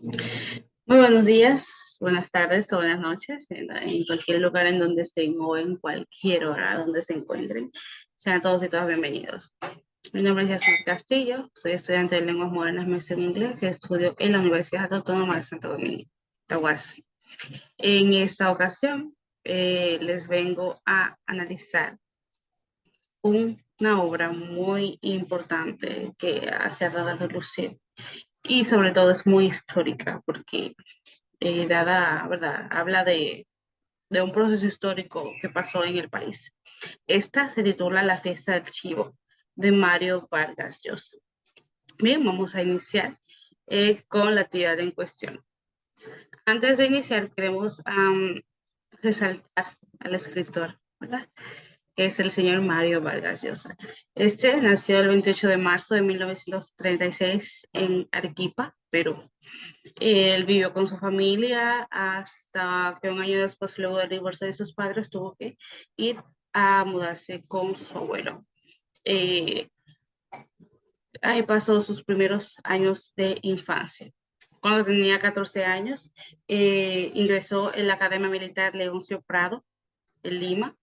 Muy buenos días, buenas tardes o buenas noches, en cualquier lugar en donde estén o en cualquier hora donde se encuentren. Sean todos y todas bienvenidos. Mi nombre es Yasmin Castillo, soy estudiante de Lenguas Modernas, maestría en inglés y estudio en la Universidad Autónoma de Santo Domingo, la UAS. En esta ocasión les vengo a analizar una obra muy importante que se ha dado a relucir y sobre todo es muy histórica porque dada, ¿verdad? Habla de un proceso histórico que pasó en el país. Esta se titula La fiesta del chivo de Mario Vargas Llosa. Bien, vamos a iniciar con la actividad en cuestión. Antes de iniciar, queremos resaltar al escritor, ¿verdad? Que es el señor Mario Vargas Llosa. Este nació el 28 de marzo de 1936 en Arequipa, Perú. Él vivió con su familia hasta que un año después, luego del divorcio de sus padres, tuvo que ir a mudarse con su abuelo. Eh, Ahí pasó sus primeros años de infancia. Cuando tenía 14 años, ingresó en la Academia Militar Leoncio Prado, en Lima,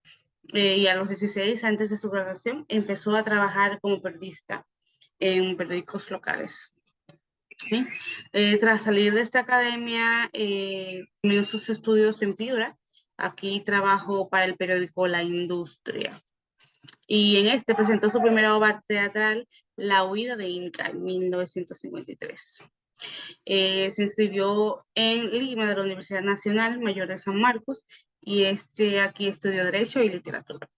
y a los 16, antes de su graduación, empezó a trabajar como periodista en periódicos locales. ¿Sí? Tras salir de esta academia, terminó sus estudios en Piura. Aquí trabajó para el periódico La Industria. Y en este presentó su primera obra teatral, La huida de Inca, en 1953. Se inscribió en Lima de la Universidad Nacional Mayor de San Marcos y aquí estudió Derecho y Literatura.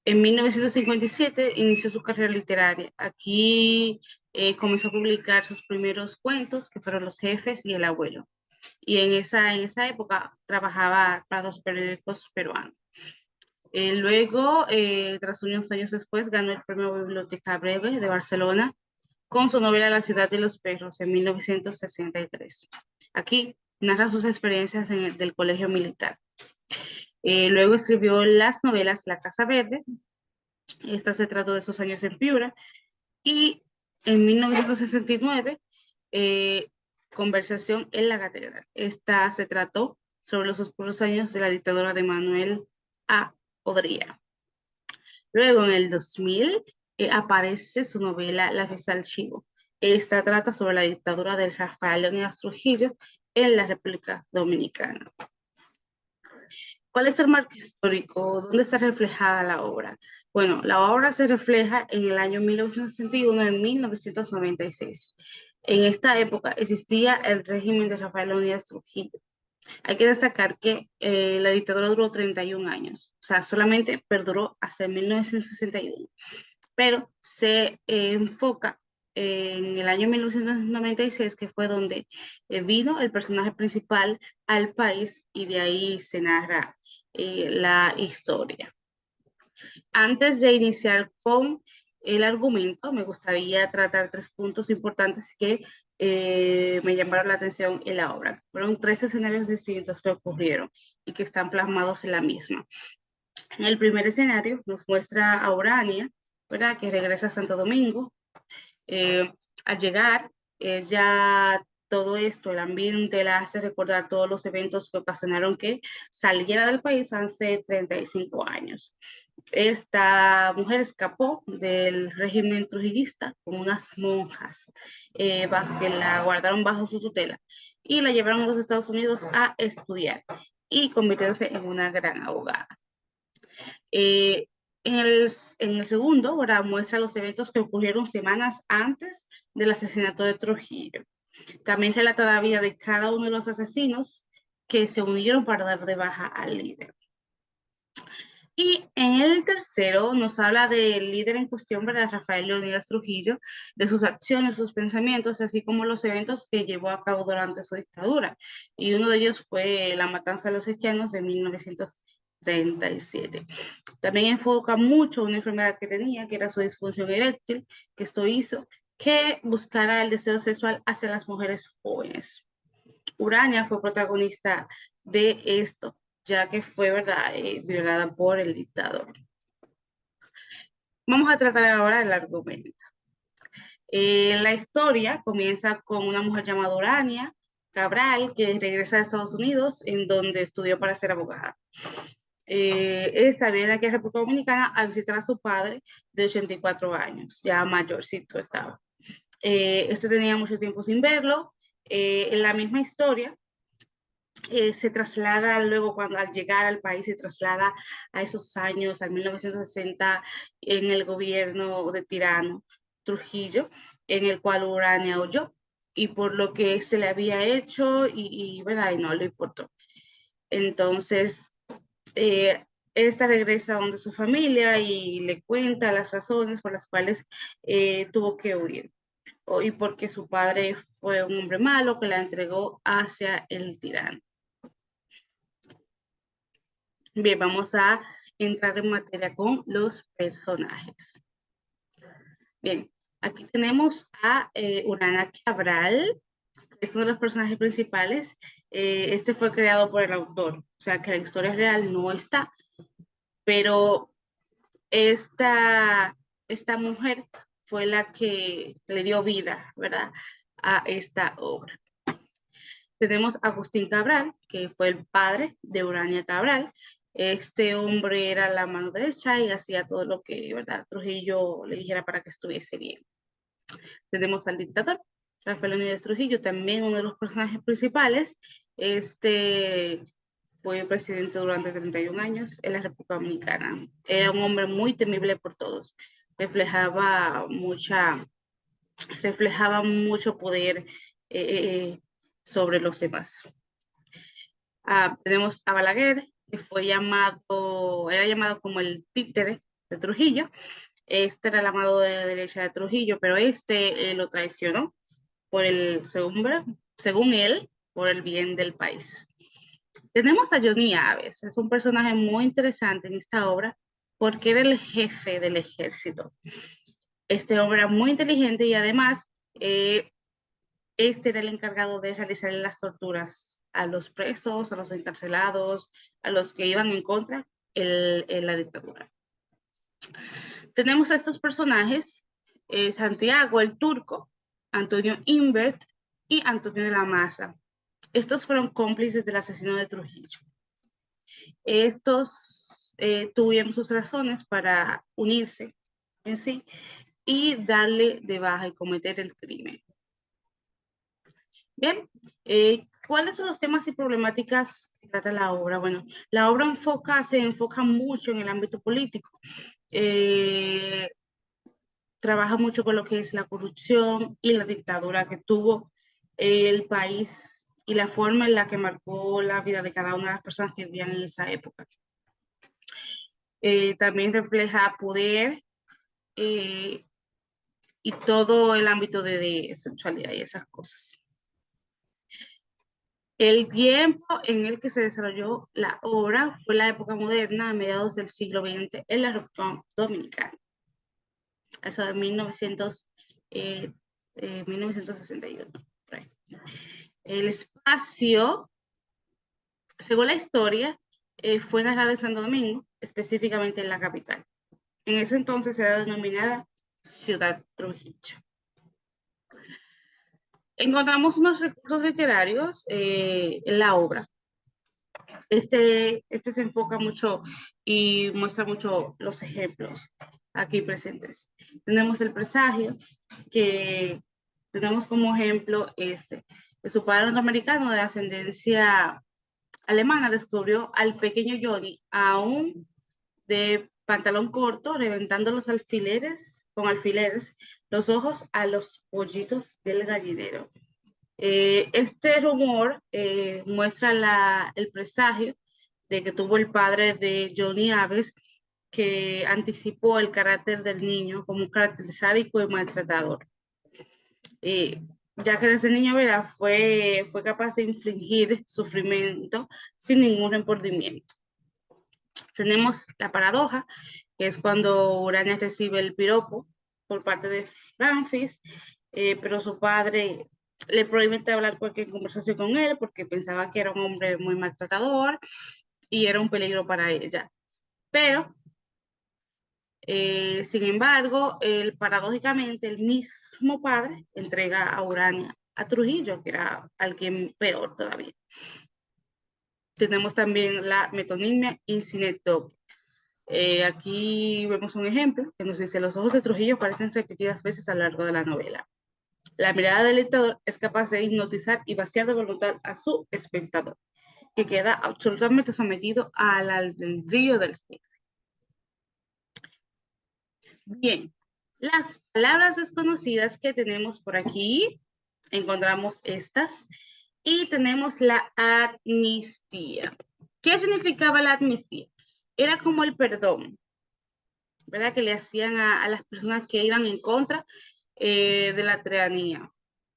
En 1957 inició su carrera literaria. Aquí comenzó a publicar sus primeros cuentos, que fueron Los Jefes y El Abuelo. Y en esa época trabajaba para dos periódicos peruanos. Luego, tras unos años después, ganó el premio Biblioteca Breve de Barcelona con su novela La ciudad de los perros en 1963. Aquí narra sus experiencias del colegio militar. Luego escribió las novelas La Casa Verde. Esta se trató de sus años en Piura. Y en 1969, eh, Conversación en la Catedral. Esta se trató sobre los oscuros años de la dictadura de Manuel A. Odría. Luego, en el 2000, aparece su novela La fiesta del chivo. Esta trata sobre la dictadura de Rafael Leónidas Trujillo en la República Dominicana. ¿Cuál es el marco histórico? ¿Dónde está reflejada la obra? Bueno, la obra se refleja en el año 1961 y 1996. En esta época existía el régimen de Rafael Leónidas Trujillo. Hay que destacar que la dictadura duró 31 años, o sea, solamente perduró hasta 1961, pero se enfoca en el año 1996, que fue donde vino el personaje principal al país y de ahí se narra la historia. Antes de iniciar con el argumento, me gustaría tratar tres puntos importantes que me llamaron la atención en la obra. Fueron tres escenarios distintos que ocurrieron y que están plasmados en la misma. En el primer escenario nos muestra a Urania, ¿verdad? Que regresa a Santo Domingo. Eh, Al llegar, ya todo esto, el ambiente la hace recordar todos los eventos que ocasionaron que saliera del país hace 35 años. Esta mujer escapó del régimen trujillista con unas monjas que la guardaron bajo su tutela y la llevaron a los Estados Unidos a estudiar y convirtiéndose en una gran abogada. Eh, en el segundo, ahora muestra los eventos que ocurrieron semanas antes del asesinato de Trujillo. También relata la vida de cada uno de los asesinos que se unieron para dar de baja al líder. Y en el tercero nos habla del líder en cuestión, ¿verdad? Rafael Leónidas Trujillo, de sus acciones, sus pensamientos, así como los eventos que llevó a cabo durante su dictadura. Y uno de ellos fue la matanza de los haitianos de 1937. También enfoca mucho una enfermedad que tenía, que era su disfunción eréctil, que esto hizo que buscara el deseo sexual hacia las mujeres jóvenes. Urania fue protagonista de esto, ya que fue, ¿verdad?, violada por el dictador. Vamos a tratar ahora el argumento. La historia comienza con una mujer llamada Urania Cabral, que regresa a Estados Unidos, en donde estudió para ser abogada. Esta viene aquí a República Dominicana a visitar a su padre de 84 años, ya mayorcito estaba. Este tenía mucho tiempo sin verlo. En la misma historia, se traslada luego cuando al llegar al país se traslada a esos años, al 1960, en el gobierno de Tirano Trujillo, en el cual Urania huyó y por lo que se le había hecho ¿verdad? Y no le importó. Entonces, eh, esta regresa donde su familia y le cuenta las razones por las cuales tuvo que huir y porque su padre fue un hombre malo que la entregó hacia el tirano. Bien, vamos a entrar en materia con los personajes. Bien, aquí tenemos a Urania Cabral, que es uno de los personajes principales. Este fue creado por el autor, o sea que la historia real no está, pero esta mujer fue la que le dio vida, ¿verdad?, a esta obra. Tenemos a Agustín Cabral, que fue el padre de Urania Cabral. Este hombre era la mano derecha y hacía todo lo que, ¿verdad?, Trujillo le dijera para que estuviese bien. Tenemos al dictador, Rafael Leónidas Trujillo, también uno de los personajes principales. Este fue presidente durante 31 años en la República Dominicana. Era un hombre muy temible por todos. Reflejaba mucho poder sobre los demás. Tenemos a Balaguer, que era llamado como el títere de Trujillo. Este era la mano de derecha de Trujillo, pero este lo traicionó según él, por el bien del país. Tenemos a Johnny Aves, es un personaje muy interesante en esta obra porque era el jefe del ejército. Este hombre era muy inteligente y además este era el encargado de realizar las torturas a los presos, a los encarcelados, a los que iban en contra en la dictadura. Tenemos a estos personajes, Santiago el Turco, Antonio Imbert y Antonio de la Maza. Estos fueron cómplices del asesino de Trujillo. Estos tuvieron sus razones para unirse en sí y darle de baja y cometer el crimen. Bien, ¿cuáles son los temas y problemáticas que trata la obra? Bueno, la obra se enfoca mucho en el ámbito político. Trabaja mucho con lo que es la corrupción y la dictadura que tuvo el país y la forma en la que marcó la vida de cada una de las personas que vivían en esa época. También refleja poder eh, y todo el ámbito de sexualidad y esas cosas. El tiempo en el que se desarrolló la obra fue la época moderna, a mediados del siglo XX, en la República Dominicana. Eso de 1961. El espacio, según la historia, fue narrada en Santo Domingo, específicamente en la capital. En ese entonces era denominada Ciudad Trujillo. Encontramos unos recursos literarios en la obra. Este se enfoca mucho y muestra mucho los ejemplos aquí presentes. Tenemos el presagio, que tenemos como ejemplo de su padre norteamericano de ascendencia alemana, descubrió al pequeño Johnny aún de pantalón corto, reventando con alfileres los ojos a los pollitos del gallinero. Este rumor muestra el presagio de que tuvo el padre de Johnny Aves, que anticipó el carácter del niño como un carácter sádico y maltratador. Ya que desde niño fue capaz de infligir sufrimiento sin ningún remordimiento. Tenemos la paradoja, que es cuando Urania recibe el piropo por parte de Francis, pero su padre le prohíbe hablar cualquier conversación con él porque pensaba que era un hombre muy maltratador y era un peligro para ella. Pero Sin embargo, paradójicamente, el mismo padre entrega a Urania a Trujillo, que era alguien peor todavía. Tenemos también la metonimia y sinecdoque. Aquí vemos un ejemplo que nos dice: los ojos de Trujillo aparecen repetidas veces a lo largo de la novela. La mirada del lector es capaz de hipnotizar y vaciar de voluntad a su espectador, que queda absolutamente sometido al albedrío del jefe. Bien, las palabras desconocidas que tenemos por aquí, encontramos estas, y tenemos la amnistía. ¿Qué significaba la amnistía? Era como el perdón, ¿verdad? Que le hacían a las personas que iban en contra de la tiranía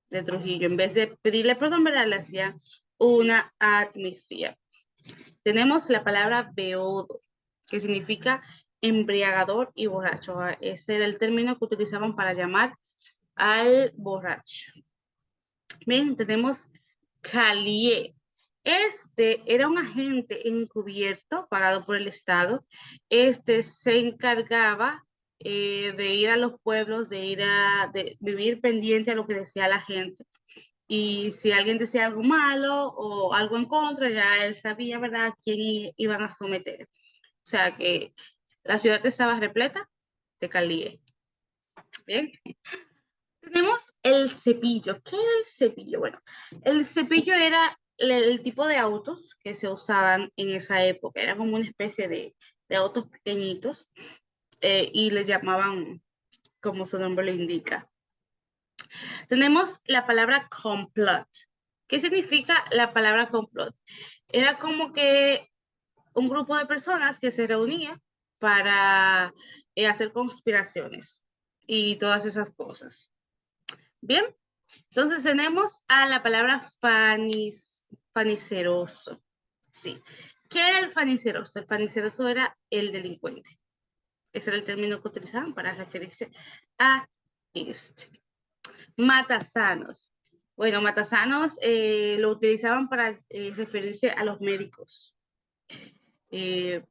de Trujillo. En vez de pedirle perdón, ¿verdad? Le hacían una amnistía. Tenemos la palabra beodo, que significa embriagador y borracho. Ese era el término que utilizaban para llamar al borracho. Bien, tenemos Calié. Este era un agente encubierto pagado por el Estado. Este se encargaba de ir a los pueblos, de vivir pendiente a lo que decía la gente. Y si alguien decía algo malo o algo en contra, ya él sabía, ¿verdad?, a quién iban a someter. O sea que la ciudad estaba repleta de Calié. Bien. Tenemos el cepillo. ¿Qué era el cepillo? Bueno, el cepillo era el tipo de autos que se usaban en esa época. Era como una especie de autos pequeñitos y les llamaban, como su nombre lo indica. Tenemos la palabra complot. ¿Qué significa la palabra complot? Era como que un grupo de personas que se reunía para hacer conspiraciones y todas esas cosas. Bien, entonces tenemos a la palabra faniceroso. Sí. ¿Qué era el faniceroso? El faniceroso era el delincuente. Ese era el término que utilizaban para referirse a este. Matasanos. Bueno, matasanos lo utilizaban para referirse a los médicos.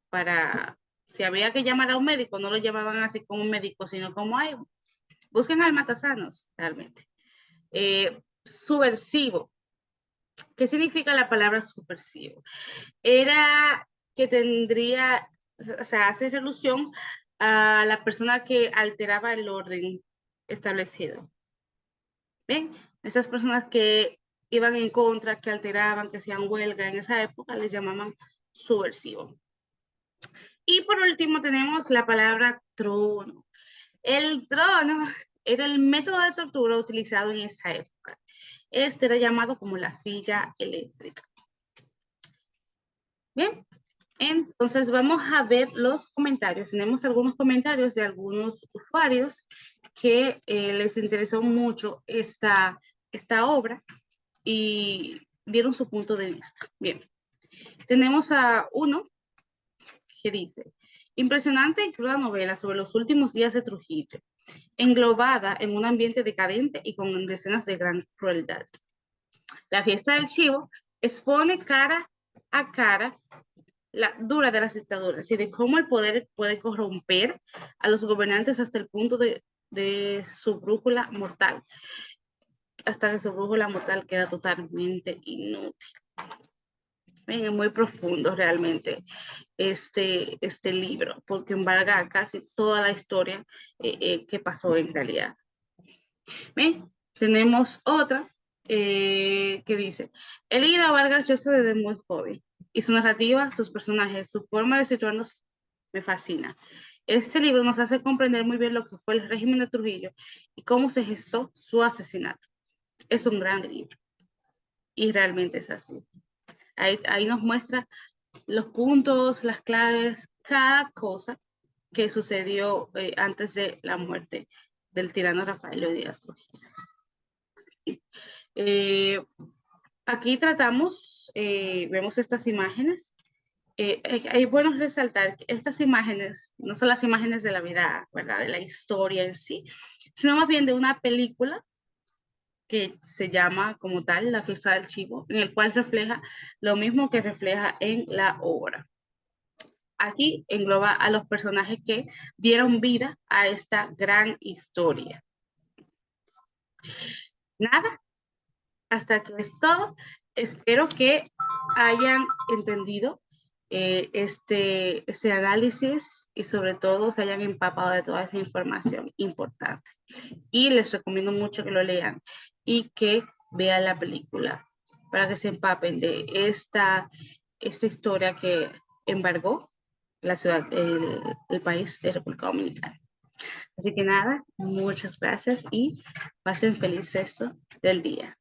Para, si había que llamar a un médico, no lo llamaban así como un médico, sino como hay. Busquen al matasanos, realmente. Subversivo. ¿Qué significa la palabra subversivo? Era que tendría, o sea, hace alusión a la persona que alteraba el orden establecido. ¿Ven? Esas personas que iban en contra, que alteraban, que hacían huelga en esa época, les llamaban subversivo. Y por último tenemos la palabra trono. El trono era el método de tortura utilizado en esa época. Este era llamado como la silla eléctrica. Bien, entonces vamos a ver los comentarios. Tenemos algunos comentarios de algunos usuarios que les interesó mucho esta obra y dieron su punto de vista. Bien, tenemos a uno que dice: impresionante y cruda novela sobre los últimos días de Trujillo, englobada en un ambiente decadente y con escenas de gran crueldad. La fiesta del chivo expone cara a cara la dura de las dictaduras y de cómo el poder puede corromper a los gobernantes hasta el punto de su brújula mortal, hasta que su brújula mortal queda totalmente inútil. Ven, es muy profundo realmente este libro, porque embarga casi toda la historia que pasó en realidad. ¿Ven? Tenemos otra que dice: he leído a Vargas Llosa desde muy joven y su narrativa, sus personajes, su forma de situarnos me fascina. Este libro nos hace comprender muy bien lo que fue el régimen de Trujillo y cómo se gestó su asesinato. Es un gran libro y realmente es así. Ahí nos muestra los puntos, las claves, cada cosa que sucedió antes de la muerte del tirano Rafael Díaz Trujillo. Eh, Aquí tratamos, vemos estas imágenes. Es bueno resaltar que estas imágenes no son las imágenes de la vida, ¿verdad?, de la historia en sí, sino más bien de una película que se llama como tal La fiesta del chivo, en el cual refleja lo mismo que refleja en la obra. aquí engloba a los personajes que dieron vida a esta gran historia. Nada, hasta aquí es todo. Espero que hayan entendido este análisis y sobre todo se hayan empapado de toda esa información importante. Y les recomiendo mucho que lo lean y que vean la película para que se empapen de esta historia que embargó la ciudad, el país de República Dominicana. Así que nada, muchas gracias y pasen feliz resto del día.